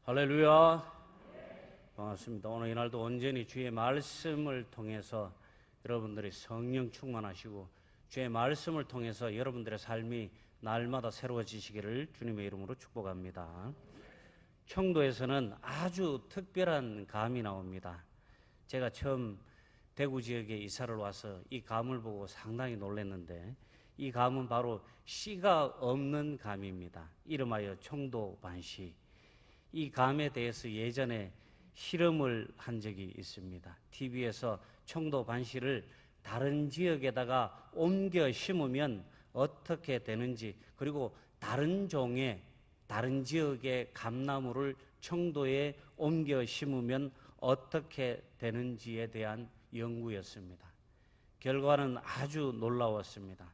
할렐루야. 반갑습니다. 오늘 이날도 온전히 주의 말씀을 통해서 여러분들이 성령 충만하시고 주의 말씀을 통해서 여러분들의 삶이 날마다 새로워지시기를 주님의 이름으로 축복합니다. 청도에서는 아주 특별한 감이 나옵니다. 제가 처음 대구 지역에 이사를 와서 이 감을 보고 상당히 놀랐는데, 이 감은 바로 씨가 없는 감입니다. 이름하여 청도 반씨. 이 감에 대해서 예전에 실험을 한 적이 있습니다. TV에서 청도 반씨를 다른 지역에다가 옮겨 심으면 어떻게 되는지, 그리고 다른 종의 다른 지역의 감나무를 청도에 옮겨 심으면 어떻게 되는지에 대한 연구였습니다. 결과는 아주 놀라웠습니다.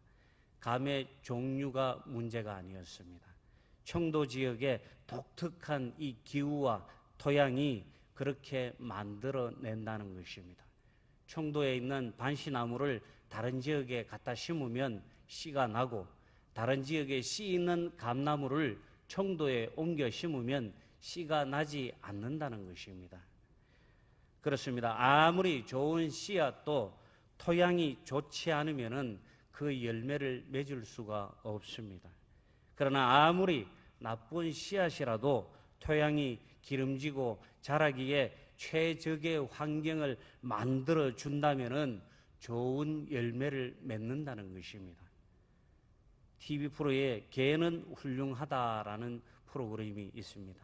감의 종류가 문제가 아니었습니다. 청도 지역의 독특한 이 기후와 토양이 그렇게 만들어낸다는 것입니다. 청도에 있는 반시나무를 다른 지역에 갖다 심으면 씨가 나고, 다른 지역에 씨 있는 감나무를 청도에 옮겨 심으면 씨가 나지 않는다는 것입니다. 그렇습니다. 아무리 좋은 씨앗도 토양이 좋지 않으면 그 열매를 맺을 수가 없습니다. 그러나 아무리 나쁜 씨앗이라도 토양이 기름지고 자라기에 최적의 환경을 만들어 준다면 좋은 열매를 맺는다는 것입니다. TV 프로에 개는 훌륭하다라는 프로그램이 있습니다.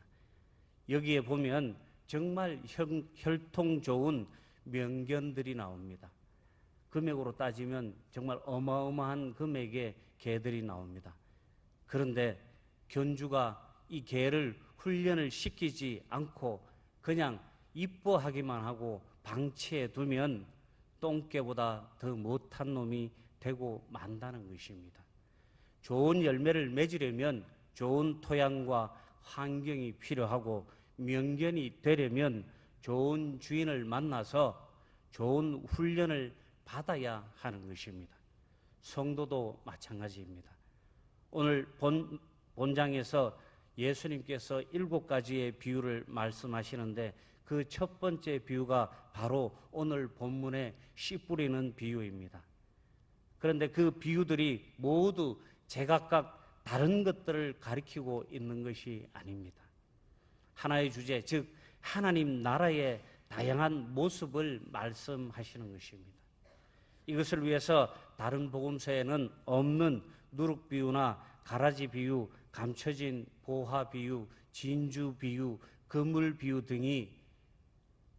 여기에 보면 정말 혈통 좋은 명견들이 나옵니다. 금액으로 따지면 정말 어마어마한 금액의 개들이 나옵니다. 그런데 견주가 이 개를 훈련을 시키지 않고 그냥 이뻐하기만 하고 방치해 두면 똥개보다 더 못한 놈이 되고 만다는 것입니다. 좋은 열매를 맺으려면 좋은 토양과 환경이 필요하고, 명견이 되려면 좋은 주인을 만나서 좋은 훈련을 받아야 하는 것입니다. 성도도 마찬가지입니다. 오늘 본장에서 예수님께서 7가지의 비유를 말씀하시는데, 그 첫 번째 비유가 바로 오늘 본문의 씨 뿌리는 비유입니다. 그런데 그 비유들이 모두 제각각 다른 것들을 가리키고 있는 것이 아닙니다. 하나의 주제, 즉 하나님 나라의 다양한 모습을 말씀하시는 것입니다. 이것을 위해서 다른 복음서에는 없는 누룩 비유나 가라지 비유, 감춰진 보화 비유, 진주 비유, 그물 비유 등이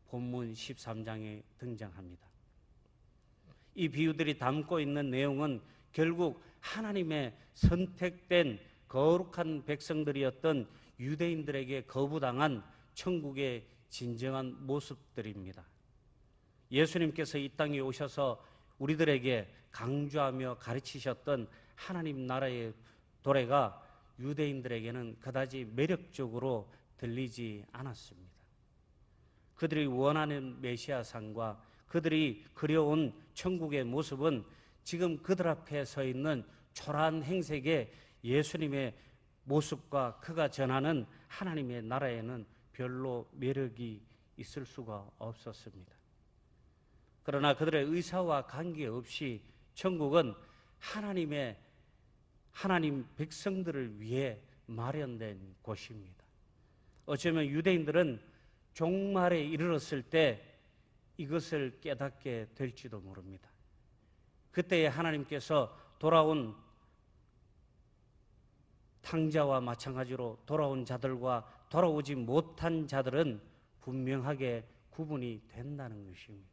본문 13장에 등장합니다. 이 비유들이 담고 있는 내용은 결국 하나님의 선택된 거룩한 백성들이었던 유대인들에게 거부당한 천국의 진정한 모습들입니다. 예수님께서 이 땅에 오셔서 우리들에게 강조하며 가르치셨던 하나님 나라의 도래가 유대인들에게는 그다지 매력적으로 들리지 않았습니다. 그들이 원하는 메시아상과 그들이 그려온 천국의 모습은 지금 그들 앞에 서 있는 초라한 행색의 예수님의 모습과 그가 전하는 하나님의 나라에는 별로 매력이 있을 수가 없었습니다. 그러나 그들의 의사와 관계없이 천국은 하나님 백성들을 위해 마련된 곳입니다. 어쩌면 유대인들은 종말에 이르렀을 때 이것을 깨닫게 될지도 모릅니다. 그때에 하나님께서 돌아온 탕자와 마찬가지로 돌아온 자들과 돌아오지 못한 자들은 분명하게 구분이 된다는 것입니다.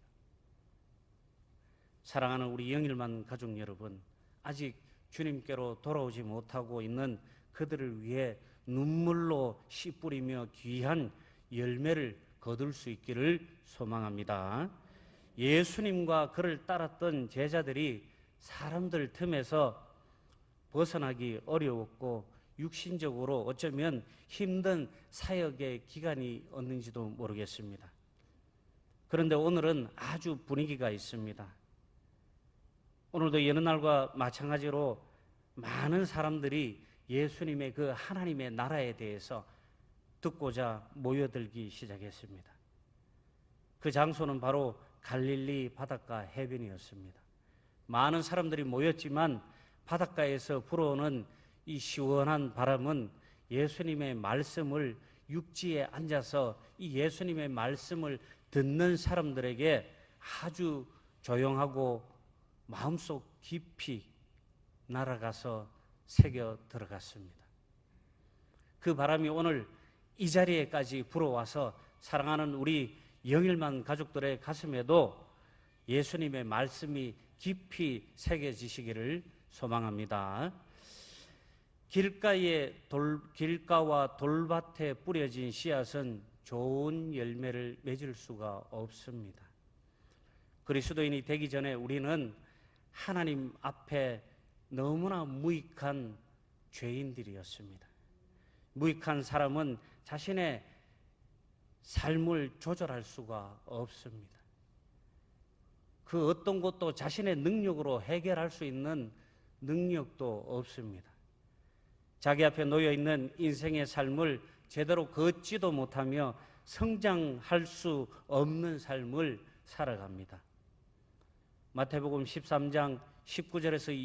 사랑하는 우리 영일만 가족 여러분, 아직 주님께로 돌아오지 못하고 있는 그들을 위해 눈물로 씨 뿌리며 귀한 열매를 거둘 수 있기를 소망합니다. 예수님과 그를 따랐던 제자들이 사람들 틈에서 벗어나기 어려웠고, 육신적으로 어쩌면 힘든 사역의 기간이었는지도 모르겠습니다. 그런데 오늘은 아주 분위기가 있습니다. 오늘도 여느 날과 마찬가지로 많은 사람들이 예수님의 그 하나님의 나라에 대해서 듣고자 모여들기 시작했습니다. 그 장소는 바로 갈릴리 바닷가 해변이었습니다. 많은 사람들이 모였지만 바닷가에서 불어오는 이 시원한 바람은 예수님의 말씀을 육지에 앉아서 이 예수님의 말씀을 듣는 사람들에게 아주 조용하고 마음속 깊이 날아가서 새겨 들어갔습니다. 그 바람이 오늘 이 자리에까지 불어와서 사랑하는 우리 영일만 가족들의 가슴에도 예수님의 말씀이 깊이 새겨지시기를 소망합니다. 길가와 돌밭에 뿌려진 씨앗은 좋은 열매를 맺을 수가 없습니다. 그리스도인이 되기 전에 우리는 하나님 앞에 너무나 무익한 죄인들이었습니다. 무익한 사람은 자신의 삶을 조절할 수가 없습니다. 그 어떤 것도 자신의 능력으로 해결할 수 있는 능력도 없습니다. 자기 앞에 놓여있는 인생의 삶을 제대로 걷지도 못하며 성장할 수 없는 삶을 살아갑니다. 마태복음 13장 19절에서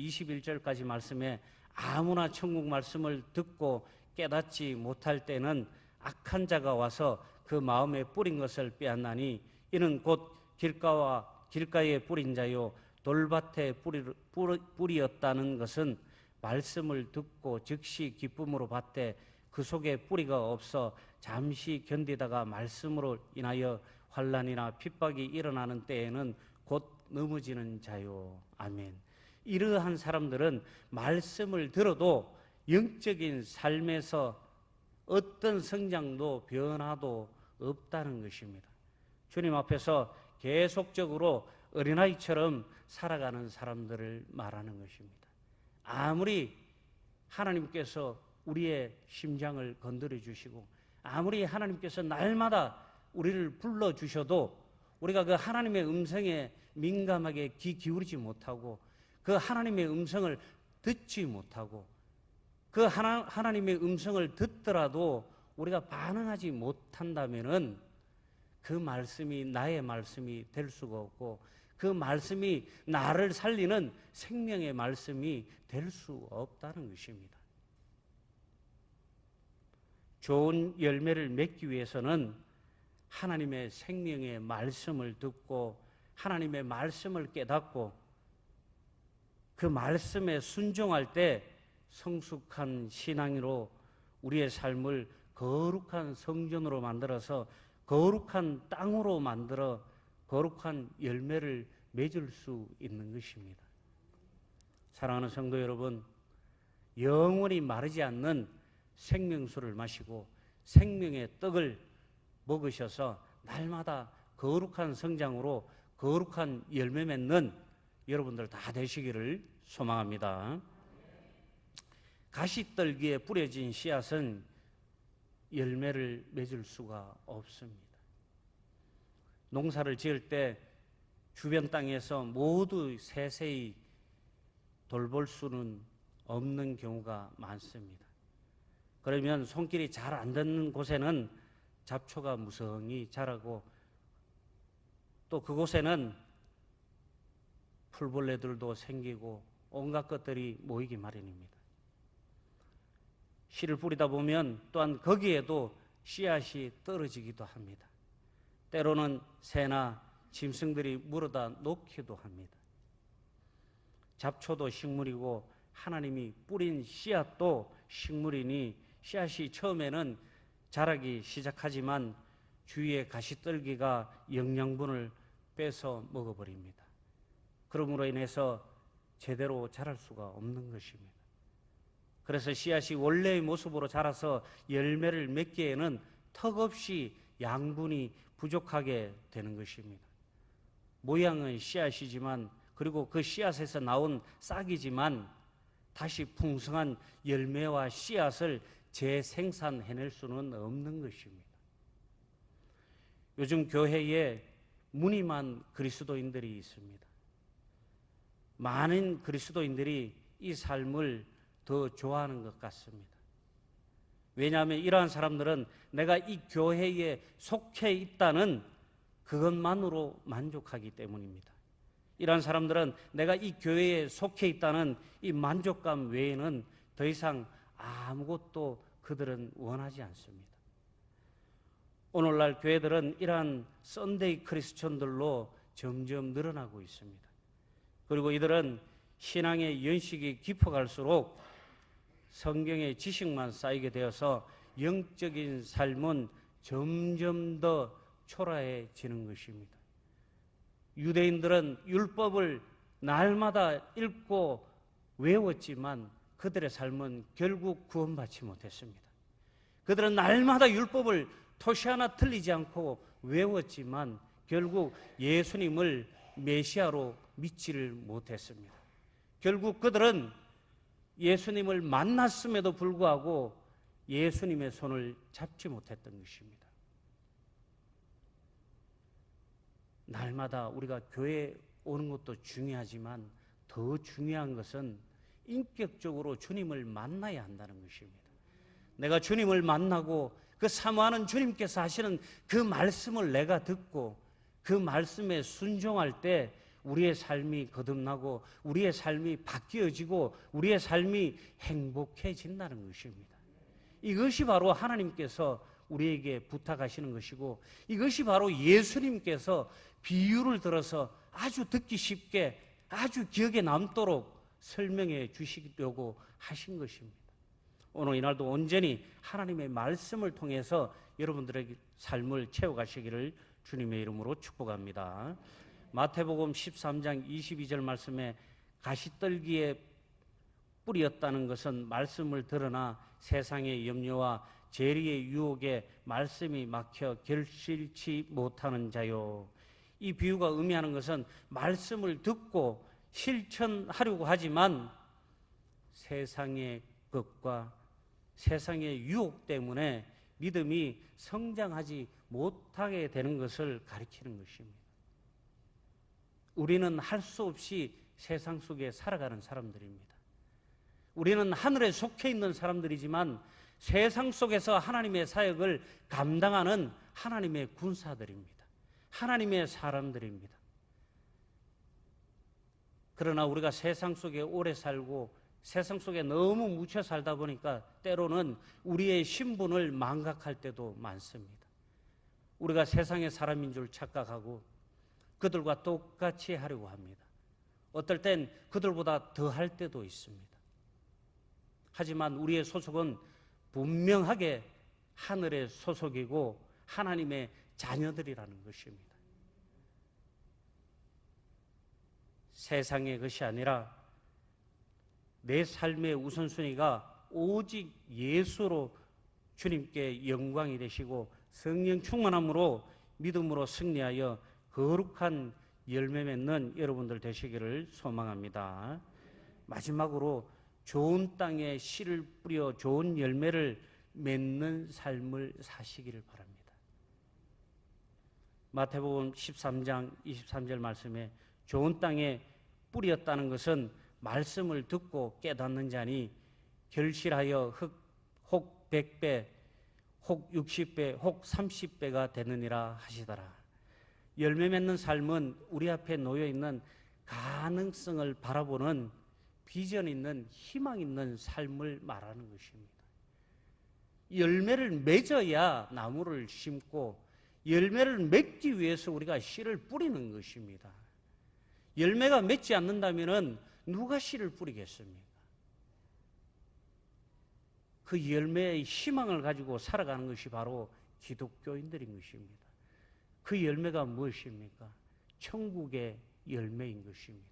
21절까지 말씀에 아무나 천국 말씀을 듣고 깨닫지 못할 때는 악한 자가 와서 그 마음에 뿌린 것을 빼앗나니 이는 곧 길가에 뿌린 자요 돌밭에 뿌리였다는 것은 말씀을 듣고 즉시 기쁨으로 받되 그 속에 뿌리가 없어 잠시 견디다가 말씀으로 인하여 환난이나 핍박이 일어나는 때에는 곧 넘어지는 자요. 아멘. 이러한 사람들은 말씀을 들어도 영적인 삶에서 어떤 성장도 변화도 없다는 것입니다. 주님 앞에서 계속적으로 어린아이처럼 살아가는 사람들을 말하는 것입니다. 아무리 하나님께서 우리의 심장을 건드려 주시고 아무리 하나님께서 날마다 우리를 불러주셔도 우리가 그 하나님의 음성에 민감하게 귀 기울이지 못하고 그 하나님의 음성을 듣지 못하고 그 하나님의 음성을 듣더라도 우리가 반응하지 못한다면은 그 말씀이 나의 말씀이 될 수가 없고 그 말씀이 나를 살리는 생명의 말씀이 될 수 없다는 것입니다. 좋은 열매를 맺기 위해서는 하나님의 생명의 말씀을 듣고 하나님의 말씀을 깨닫고 그 말씀에 순종할 때 성숙한 신앙으로 우리의 삶을 거룩한 성전으로 만들어서 거룩한 땅으로 만들어 거룩한 열매를 맺을 수 있는 것입니다. 사랑하는 성도 여러분, 영원히 마르지 않는 생명수를 마시고 생명의 떡을 먹으셔서 날마다 거룩한 성장으로 거룩한 열매 맺는 여러분들 다 되시기를 소망합니다. 가시떨기에 뿌려진 씨앗은 열매를 맺을 수가 없습니다. 농사를 지을 때 주변 땅에서 모두 세세히 돌볼 수는 없는 경우가 많습니다. 그러면 손길이 잘 안 닿는 곳에는 잡초가 무성히 자라고 또 그곳에는 풀벌레들도 생기고 온갖 것들이 모이기 마련입니다. 씨를 뿌리다 보면 또한 거기에도 씨앗이 떨어지기도 합니다. 때로는 새나 짐승들이 물어다 놓기도 합니다. 잡초도 식물이고 하나님이 뿌린 씨앗도 식물이니 씨앗이 처음에는 자라기 시작하지만 주위의 가시떨기가 영양분을 뺏어 먹어버립니다. 그러므로 인해서 제대로 자랄 수가 없는 것입니다. 그래서 씨앗이 원래의 모습으로 자라서 열매를 맺기에는 턱없이 양분이 부족하게 되는 것입니다. 모양은 씨앗이지만 그리고 그 씨앗에서 나온 싹이지만 다시 풍성한 열매와 씨앗을 재생산해낼 수는 없는 것입니다. 요즘 교회에 무늬만 그리스도인들이 있습니다. 많은 그리스도인들이 이 삶을 더 좋아하는 것 같습니다. 왜냐하면 이러한 사람들은 내가 이 교회에 속해 있다는 그것만으로 만족하기 때문입니다. 이러한 사람들은 내가 이 교회에 속해 있다는 이 만족감 외에는 더 이상 아무것도 그들은 원하지 않습니다. 오늘날 교회들은 이러한 썬데이 크리스천들로 점점 늘어나고 있습니다. 그리고 이들은 신앙의 연식이 깊어갈수록 성경의 지식만 쌓이게 되어서 영적인 삶은 점점 더 초라해지는 것입니다. 유대인들은 율법을 날마다 읽고 외웠지만 그들의 삶은 결국 구원받지 못했습니다. 그들은 날마다 율법을 토시 하나 틀리지 않고 외웠지만 결국 예수님을 메시아로 믿지를 못했습니다. 결국 그들은 예수님을 만났음에도 불구하고 예수님의 손을 잡지 못했던 것입니다. 날마다 우리가 교회에 오는 것도 중요하지만 더 중요한 것은 인격적으로 주님을 만나야 한다는 것입니다. 내가 주님을 만나고 그 사모하는 주님께서 하시는 그 말씀을 내가 듣고 그 말씀에 순종할 때 우리의 삶이 거듭나고 우리의 삶이 바뀌어지고 우리의 삶이 행복해진다는 것입니다. 이것이 바로 하나님께서 우리에게 부탁하시는 것이고 이것이 바로 예수님께서 비유를 들어서 아주 듣기 쉽게 아주 기억에 남도록 설명해 주시려고 하신 것입니다. 오늘 이날도 온전히 하나님의 말씀을 통해서 여러분들의 삶을 채워가시기를 주님의 이름으로 축복합니다. 마태복음 13장 22절 말씀에 가시떨기에 뿌리였다는 것은 말씀을 들으나 세상의 염려와 재리의 유혹에 말씀이 막혀 결실치 못하는 자요. 이 비유가 의미하는 것은 말씀을 듣고 실천하려고 하지만 세상의 것과 세상의 유혹 때문에 믿음이 성장하지 못하게 되는 것을 가리키는 것입니다. 우리는 할 수 없이 세상 속에 살아가는 사람들입니다. 우리는 하늘에 속해 있는 사람들이지만 세상 속에서 하나님의 사역을 감당하는 하나님의 군사들입니다. 하나님의 사람들입니다. 그러나 우리가 세상 속에 오래 살고 세상 속에 너무 묻혀 살다 보니까 때로는 우리의 신분을 망각할 때도 많습니다. 우리가 세상의 사람인 줄 착각하고 그들과 똑같이 하려고 합니다. 어떨 땐 그들보다 더 할 때도 있습니다. 하지만 우리의 소속은 분명하게 하늘의 소속이고 하나님의 자녀들이라는 것입니다. 세상의 것이 아니라 내 삶의 우선순위가 오직 예수로 주님께 영광이 되시고 성령 충만함으로 믿음으로 승리하여 거룩한 열매 맺는 여러분들 되시기를 소망합니다. 마지막으로 좋은 땅에 씨를 뿌려 좋은 열매를 맺는 삶을 사시기를 바랍니다. 마태복음 13장 23절 말씀에 좋은 땅에 뿌렸다는 것은 말씀을 듣고 깨닫는 자니 결실하여 혹 100배, 혹 60배, 혹 30배가 되느니라 하시더라. 열매 맺는 삶은 우리 앞에 놓여 있는 가능성을 바라보는 비전 있는 희망 있는 삶을 말하는 것입니다. 열매를 맺어야 나무를 심고 열매를 맺기 위해서 우리가 씨를 뿌리는 것입니다. 열매가 맺지 않는다면 누가 씨를 뿌리겠습니까? 그 열매의 희망을 가지고 살아가는 것이 바로 기독교인들인 것입니다. 그 열매가 무엇입니까? 천국의 열매인 것입니다.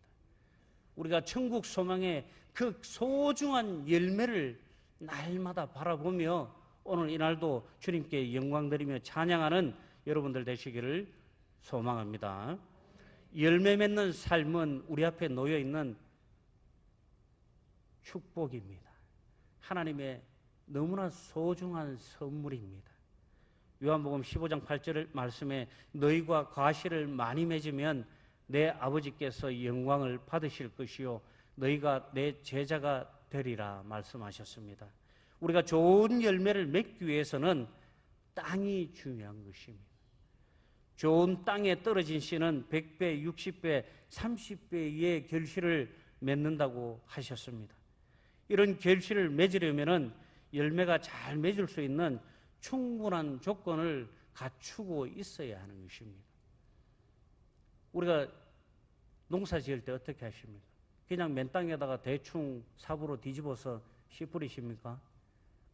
우리가 천국 소망의 그 소중한 열매를 날마다 바라보며 오늘 이날도 주님께 영광드리며 찬양하는 여러분들 되시기를 소망합니다. 열매 맺는 삶은 우리 앞에 놓여 있는 축복입니다. 하나님의 너무나 소중한 선물입니다. 요한복음 15장 8절 말씀에 너희가 과실을 많이 맺으면 내 아버지께서 영광을 받으실 것이요 너희가 내 제자가 되리라 말씀하셨습니다. 우리가 좋은 열매를 맺기 위해서는 땅이 중요한 것입니다. 좋은 땅에 떨어진 씨는 100배, 60배, 30배의 결실을 맺는다고 하셨습니다. 이런 결실을 맺으려면 열매가 잘 맺을 수 있는 충분한 조건을 갖추고 있어야 하는 것입니다. 우리가 농사 지을 때 어떻게 하십니까? 그냥 맨 땅에다가 대충 삽으로 뒤집어서 씨 뿌리십니까?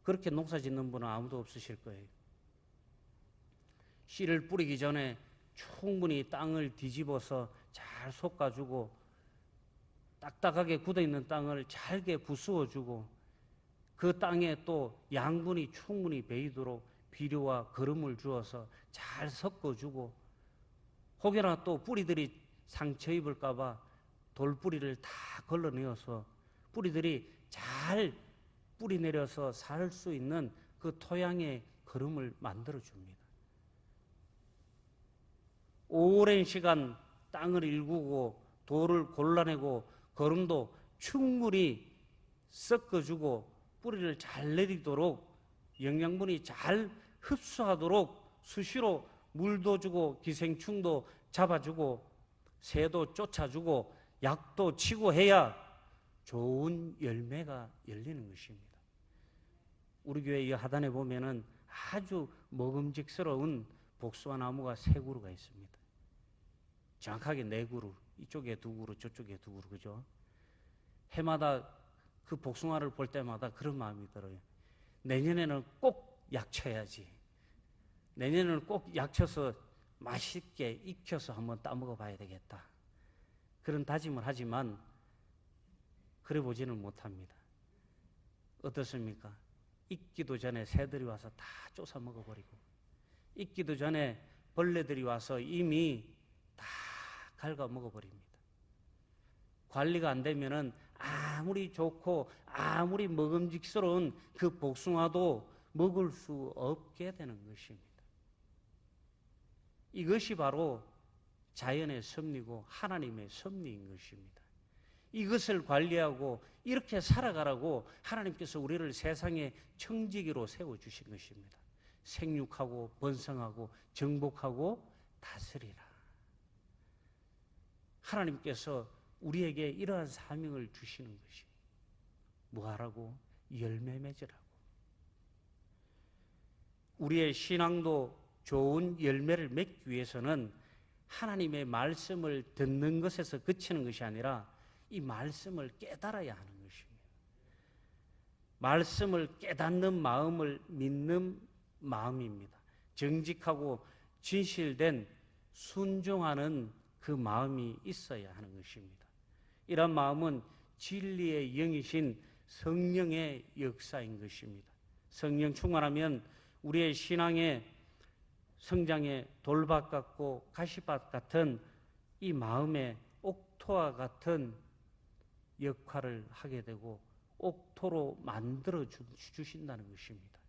그렇게 농사 짓는 분은 아무도 없으실 거예요. 씨를 뿌리기 전에 충분히 땅을 뒤집어서 잘 솎아주고 딱딱하게 굳어있는 땅을 잘게 부수어주고 그 땅에 또 양분이 충분히 배이도록 비료와 거름을 주어서 잘 섞어주고 혹여나 또 뿌리들이 상처 입을까 봐 돌뿌리를 다 걸러내어서 뿌리들이 잘 뿌리 내려서 살 수 있는 그 토양의 거름을 만들어줍니다. 오랜 시간 땅을 일구고 돌을 골라내고 거름도 충분히 섞어주고 뿌리를 잘 내리도록 영양분이 잘 흡수하도록 수시로 물도 주고 기생충도 잡아주고 새도 쫓아주고 약도 치고 해야 좋은 열매가 열리는 것입니다. 우리 교회 이 하단에 보면은 아주 먹음직스러운 복숭아 나무가 3그루가 있습니다. 정확하게 4그루, 이쪽에 2그루, 저쪽에 2그루, 그죠? 해마다 그 복숭아를 볼 때마다 그런 마음이 들어요. 내년에는 꼭 약쳐야지. 내년에는 꼭 약쳐서 맛있게 익혀서 한번 따먹어 봐야 되겠다. 그런 다짐을 하지만 그래 보지는 못합니다. 어떻습니까? 익기도 전에 새들이 와서 다 쫓아 먹어버리고 익기도 전에 벌레들이 와서 이미 다 갉아 먹어버립니다. 관리가 안 되면은 아무리 좋고 아무리 먹음직스러운 그 복숭아도 먹을 수 없게 되는 것입니다. 이것이 바로 자연의 섭리고 하나님의 섭리인 것입니다. 이것을 관리하고 이렇게 살아가라고 하나님께서 우리를 세상의 청지기로 세워주신 것입니다. 생육하고 번성하고 정복하고 다스리라. 하나님께서 우리에게 이러한 사명을 주시는 것이 뭐하라고? 열매 맺으라고. 우리의 신앙도 좋은 열매를 맺기 위해서는 하나님의 말씀을 듣는 것에서 그치는 것이 아니라 이 말씀을 깨달아야 하는 것입니다. 말씀을 깨닫는 마음을 믿는 마음입니다. 정직하고 진실된 순종하는 그 마음이 있어야 하는 것입니다. 이런 마음은 진리의 영이신 성령의 역사인 것입니다. 성령 충만하면 우리의 신앙의 성장의 돌밭 같고 가시밭 같은 이 마음의 옥토와 같은 역할을 하게 되고 옥토로 만들어 주신다는 것입니다.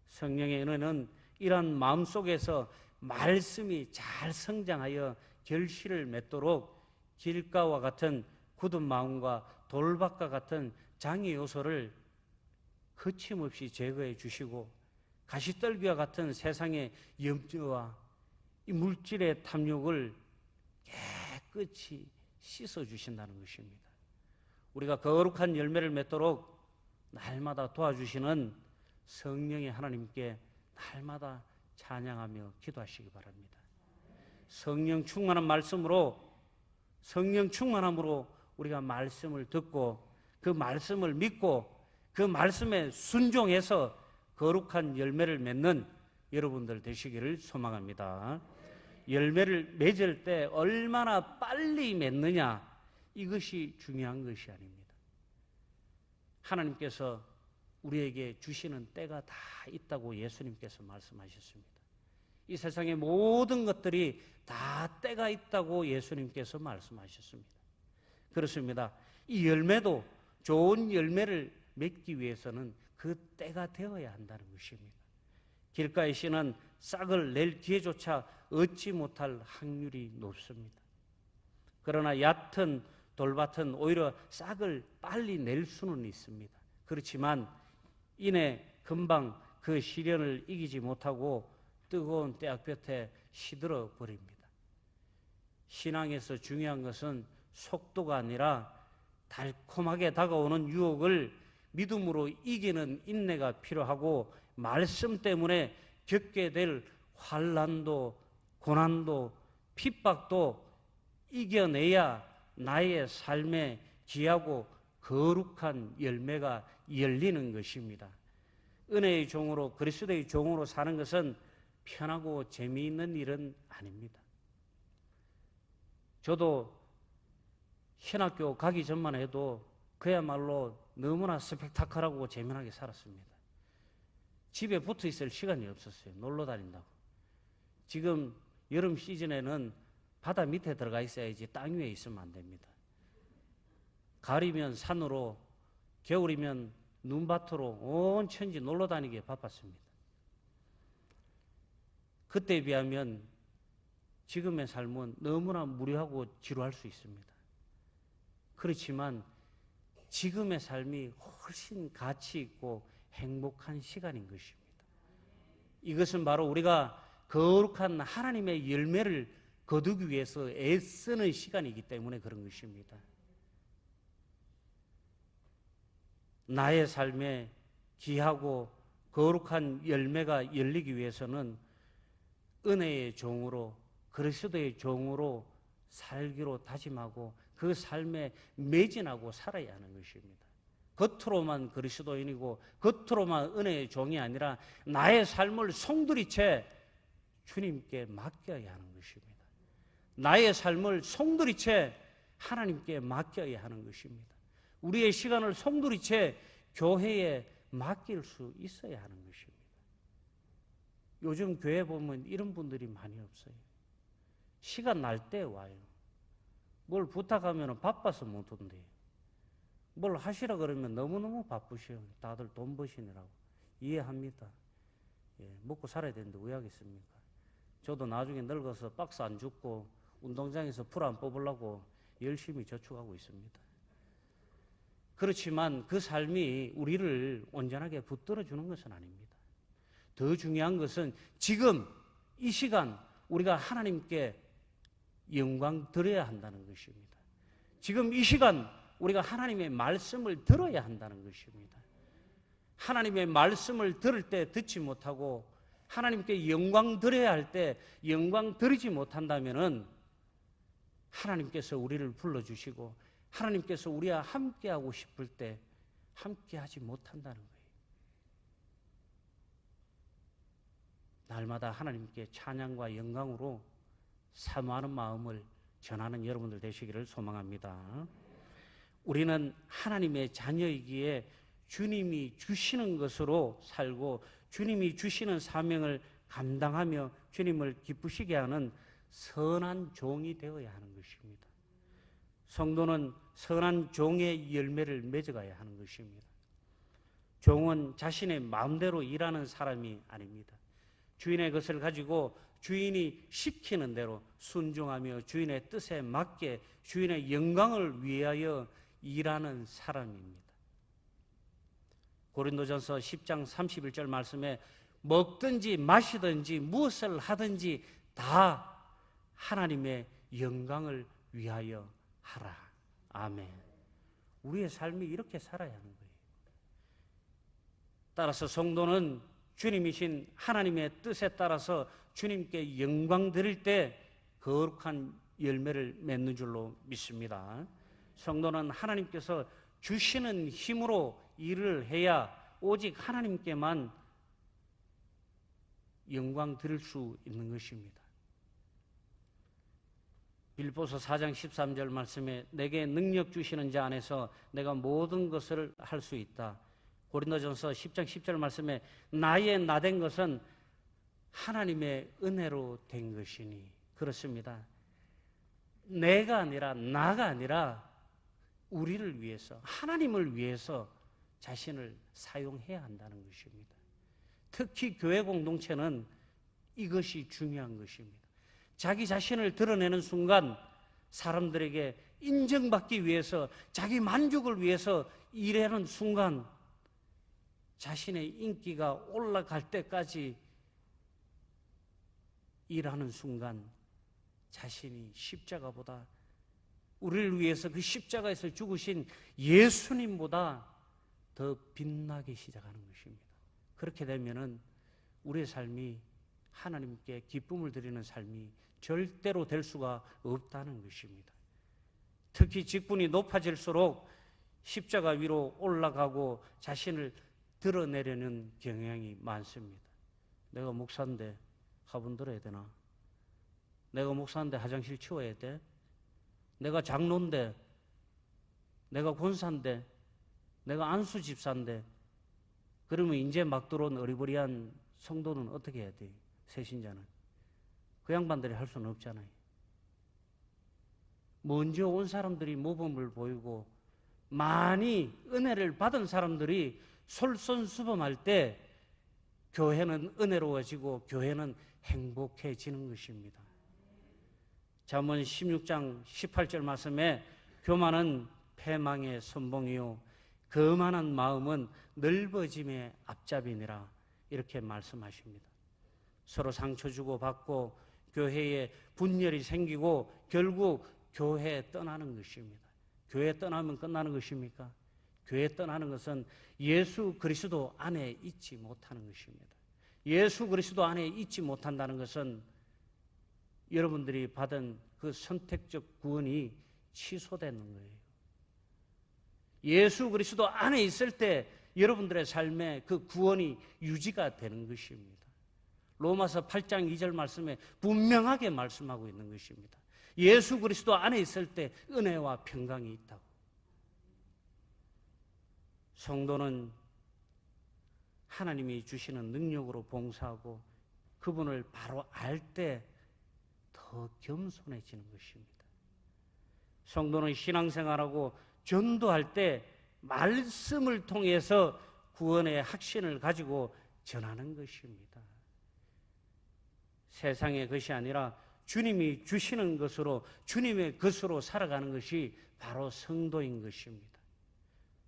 성령의 은혜는 이런 마음속에서 말씀이 잘 성장하여 결실을 맺도록 길가와 같은 굳은 마음과 돌밭과 같은 장애 요소를 거침없이 제거해 주시고 가시떨기와 같은 세상의 염려와 이 물질의 탐욕을 깨끗이 씻어 주신다는 것입니다. 우리가 거룩한 열매를 맺도록 날마다 도와주시는 성령의 하나님께 날마다 찬양하며 기도하시기 바랍니다. 성령 충만한 말씀으로 성령 충만함으로 우리가 말씀을 듣고 그 말씀을 믿고 그 말씀에 순종해서 거룩한 열매를 맺는 여러분들 되시기를 소망합니다. 열매를 맺을 때 얼마나 빨리 맺느냐 이것이 중요한 것이 아닙니다. 하나님께서 우리에게 주시는 때가 다 있다고 예수님께서 말씀하셨습니다. 이 세상의 모든 것들이 다 때가 있다고 예수님께서 말씀하셨습니다. 그렇습니다. 이 열매도 좋은 열매를 맺기 위해서는 그 때가 되어야 한다는 것입니다. 길가의 씨는 싹을 낼 기회조차 얻지 못할 확률이 높습니다. 그러나 얕은 돌밭은 오히려 싹을 빨리 낼 수는 있습니다. 그렇지만 이내 금방 그 시련을 이기지 못하고 뜨거운 때약볕에 시들어 버립니다. 신앙에서 중요한 것은 속도가 아니라 달콤하게 다가오는 유혹을 믿음으로 이기는 인내가 필요하고, 말씀 때문에 겪게 될 환난도 고난도 핍박도 이겨내야 나의 삶에 귀하고 거룩한 열매가 열리는 것입니다. 은혜의 종으로, 그리스도의 종으로 사는 것은 편하고 재미있는 일은 아닙니다. 저도 신학교 가기 전만 해도 그야말로 너무나 스펙타클하고 재미나게 살았습니다. 집에 붙어 있을 시간이 없었어요. 놀러 다닌다고. 지금 여름 시즌에는 바다 밑에 들어가 있어야지 땅 위에 있으면 안 됩니다. 가을이면 산으로, 겨울이면 눈밭으로 온 천지 놀러 다니기에 바빴습니다. 그때에 비하면 지금의 삶은 너무나 무료하고 지루할 수 있습니다. 그렇지만 지금의 삶이 훨씬 가치 있고 행복한 시간인 것입니다. 이것은 바로 우리가 거룩한 하나님의 열매를 거두기 위해서 애쓰는 시간이기 때문에 그런 것입니다. 나의 삶에 귀하고 거룩한 열매가 열리기 위해서는 은혜의 종으로, 그리스도의 종으로 살기로 다짐하고 그 삶에 매진하고 살아야 하는 것입니다. 겉으로만 그리스도인이고 겉으로만 은혜의 종이 아니라 나의 삶을 송두리째 주님께 맡겨야 하는 것입니다. 나의 삶을 송두리째 하나님께 맡겨야 하는 것입니다. 우리의 시간을 송두리째 교회에 맡길 수 있어야 하는 것입니다. 요즘 교회 보면 이런 분들이 많이 없어요. 시간 날 때 와요. 뭘 부탁하면 바빠서 못 온대요. 뭘 하시라 그러면 너무너무 바쁘셔요. 다들 돈 버시느라고. 이해합니다. 먹고 살아야 되는데 왜 하겠습니까? 저도 나중에 늙어서 박스 안 줍고 운동장에서 풀 안 뽑으려고 열심히 저축하고 있습니다. 그렇지만 그 삶이 우리를 온전하게 붙들어 주는 것은 아닙니다. 더 중요한 것은 지금 이 시간 우리가 하나님께 영광 드려야 한다는 것입니다. 지금 이 시간 우리가 하나님의 말씀을 들어야 한다는 것입니다. 하나님의 말씀을 들을 때 듣지 못하고 하나님께 영광 드려야 할 때 영광 드리지 못한다면은 하나님께서 우리를 불러주시고 하나님께서 우리와 함께하고 싶을 때 함께하지 못한다는 거예요. 날마다 하나님께 찬양과 영광으로 사모하는 마음을 전하는 여러분들 되시기를 소망합니다. 우리는 하나님의 자녀이기에 주님이 주시는 것으로 살고 주님이 주시는 사명을 감당하며 주님을 기쁘시게 하는 선한 종이 되어야 하는 것입니다. 성도는 선한 종의 열매를 맺어가야 하는 것입니다. 종은 자신의 마음대로 일하는 사람이 아닙니다. 주인의 것을 가지고 주인이 시키는 대로 순종하며 주인의 뜻에 맞게 주인의 영광을 위하여 일하는 사람입니다. 고린도전서 10장 31절 말씀에 먹든지 마시든지 무엇을 하든지 다 하나님의 영광을 위하여 하라. 아멘. 우리의 삶이 이렇게 살아야 하는 거예요. 따라서 성도는 주님이신 하나님의 뜻에 따라서 주님께 영광 드릴 때 거룩한 열매를 맺는 줄로 믿습니다. 성도는 하나님께서 주시는 힘으로 일을 해야 오직 하나님께만 영광 드릴 수 있는 것입니다. 빌립보서 4장 13절 말씀에 내게 능력 주시는 자 안에서 내가 모든 것을 할 수 있다. 고린도전서 10장 10절 말씀에 나의 나된 것은 하나님의 은혜로 된 것이니. 그렇습니다. 내가 아니라 나가 아니라 우리를 위해서 하나님을 위해서 자신을 사용해야 한다는 것입니다. 특히 교회 공동체는 이것이 중요한 것입니다. 자기 자신을 드러내는 순간 사람들에게 인정받기 위해서 자기 만족을 위해서 일하는 순간 자신의 인기가 올라갈 때까지 일하는 순간 자신이 십자가보다, 우리를 위해서 그 십자가에서 죽으신 예수님보다 더 빛나기 시작하는 것입니다. 그렇게 되면은 우리의 삶이 하나님께 기쁨을 드리는 삶이 절대로 될 수가 없다는 것입니다. 특히 직분이 높아질수록 십자가 위로 올라가고 자신을 드러내려는 경향이 많습니다. 내가 목사인데 화분 들어야 되나? 내가 목사인데 화장실 치워야 돼? 내가 장로인데, 내가 권사인데, 내가 안수 집사인데, 그러면 이제 막 들어온 어리버리한 성도는 어떻게 해야 돼? 새신자는 그 양반들이 할 수는 없잖아요. 먼저 온 사람들이 모범을 보이고 많이 은혜를 받은 사람들이 솔선수범할 때 교회는 은혜로워지고 교회는 행복해지는 것입니다. 잠언 16장 18절 말씀에 교만은 패망의 선봉이요 거만한 마음은 넓어짐의 앞잡이니라, 이렇게 말씀하십니다. 서로 상처 주고 받고 교회에 분열이 생기고 결국 교회에 떠나는 것입니다. 교회 떠나면 끝나는 것입니까? 교회 떠나는 것은 예수 그리스도 안에 있지 못하는 것입니다. 예수 그리스도 안에 있지 못한다는 것은 여러분들이 받은 그 선택적 구원이 취소되는 거예요. 예수 그리스도 안에 있을 때 여러분들의 삶에 그 구원이 유지가 되는 것입니다. 로마서 8장 2절 말씀에 분명하게 말씀하고 있는 것입니다. 예수 그리스도 안에 있을 때 은혜와 평강이 있다고. 성도는 하나님이 주시는 능력으로 봉사하고 그분을 바로 알 때 더 겸손해지는 것입니다. 성도는 신앙생활하고 전도할 때 말씀을 통해서 구원의 확신을 가지고 전하는 것입니다. 세상의 것이 아니라 주님이 주시는 것으로, 주님의 것으로 살아가는 것이 바로 성도인 것입니다.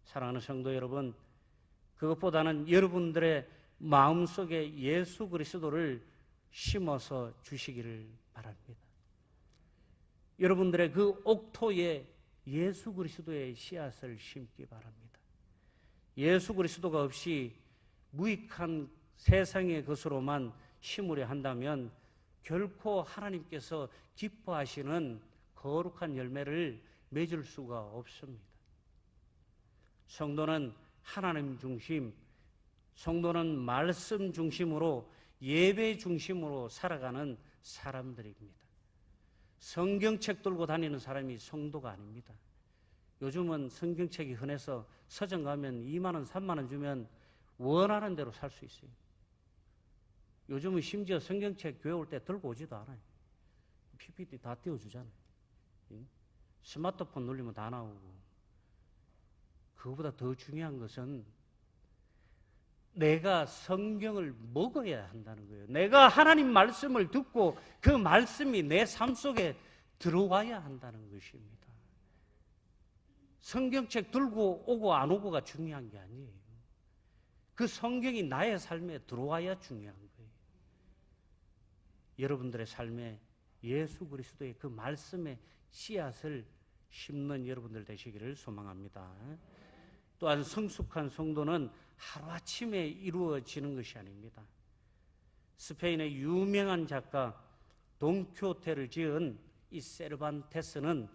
사랑하는 성도 여러분, 그것보다는 여러분들의 마음속에 예수 그리스도를 심어서 주시기를 바랍니다. 여러분들의 그 옥토에 예수 그리스도의 씨앗을 심기 바랍니다. 예수 그리스도가 없이 무익한 세상의 것으로만 심으려 한다면 결코 하나님께서 기뻐하시는 거룩한 열매를 맺을 수가 없습니다. 성도는 하나님 중심, 성도는 말씀 중심으로, 예배 중심으로 살아가는 사람들입니다. 성경책 들고 다니는 사람이 성도가 아닙니다. 요즘은 성경책이 흔해서 서점 가면 2만 원, 3만 원 주면 원하는 대로 살 수 있어요. 요즘은 심지어 성경책 교회 올 때 들고 오지도 않아요. PPT 다 띄워주잖아요. 스마트폰 눌리면 다 나오고. 그거보다 더 중요한 것은 내가 성경을 먹어야 한다는 거예요. 내가 하나님 말씀을 듣고 그 말씀이 내 삶 속에 들어와야 한다는 것입니다. 성경책 들고 오고 안 오고가 중요한 게 아니에요. 그 성경이 나의 삶에 들어와야 중요한 거예요. 여러분들의 삶에 예수 그리스도의 그 말씀의 씨앗을 심는 여러분들 되시기를 소망합니다. 또한 성숙한 성도는 하루아침에 이루어지는 것이 아닙니다. 스페인의 유명한 작가 돈키호테를 지은 이 세르반테스는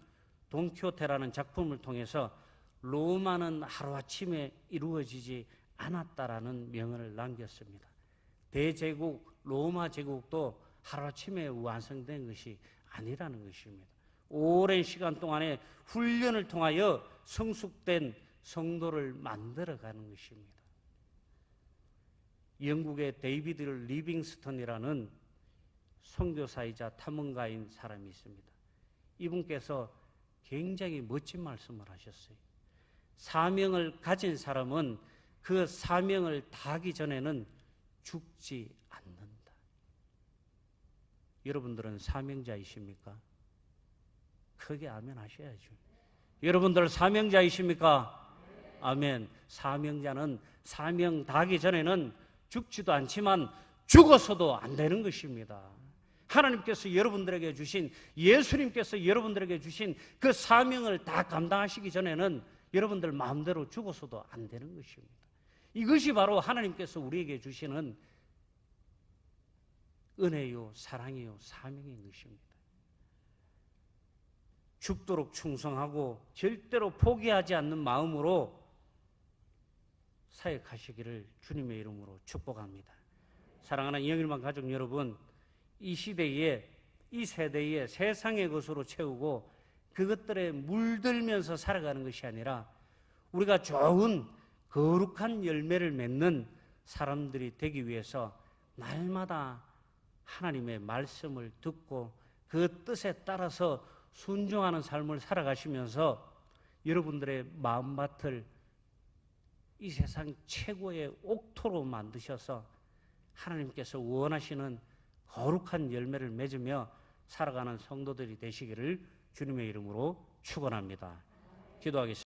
돈키호테라는 작품을 통해서 로마는 하루아침에 이루어지지 않았다라는 명언을 남겼습니다. 대제국 로마 제국도 하루아침에 완성된 것이 아니라는 것입니다. 오랜 시간 동안의 훈련을 통하여 성숙된 성도를 만들어가는 것입니다. 영국의 데이비드 리빙스턴이라는 선교사이자 탐험가인 사람이 있습니다. 이분께서 굉장히 멋진 말씀을 하셨어요. 사명을 가진 사람은 그 사명을 다하기 전에는 죽지 않는다. 여러분들은 사명자이십니까? 크게 아멘 하셔야죠. 여러분들 사명자이십니까? 아멘. 사명자는 사명 다하기 전에는 죽지도 않지만 죽어서도 안 되는 것입니다. 하나님께서 여러분들에게 주신, 예수님께서 여러분들에게 주신 그 사명을 다 감당하시기 전에는 여러분들 마음대로 죽어서도 안 되는 것입니다. 이것이 바로 하나님께서 우리에게 주시는 은혜요, 사랑이요, 사명인 것입니다. 죽도록 충성하고 절대로 포기하지 않는 마음으로 사역하시기를 주님의 이름으로 축복합니다. 사랑하는 영일만 가족 여러분, 이 시대에, 이 세대에 세상의 것으로 채우고 그것들에 물들면서 살아가는 것이 아니라 우리가 좋은 거룩한 열매를 맺는 사람들이 되기 위해서 날마다 하나님의 말씀을 듣고 그 뜻에 따라서 순종하는 삶을 살아가시면서 여러분들의 마음밭을 이 세상 최고의 옥토로 만드셔서 하나님께서 원하시는 거룩한 열매를 맺으며 살아가는 성도들이 되시기를 주님의 이름으로 축원합니다. 기도하겠습니다.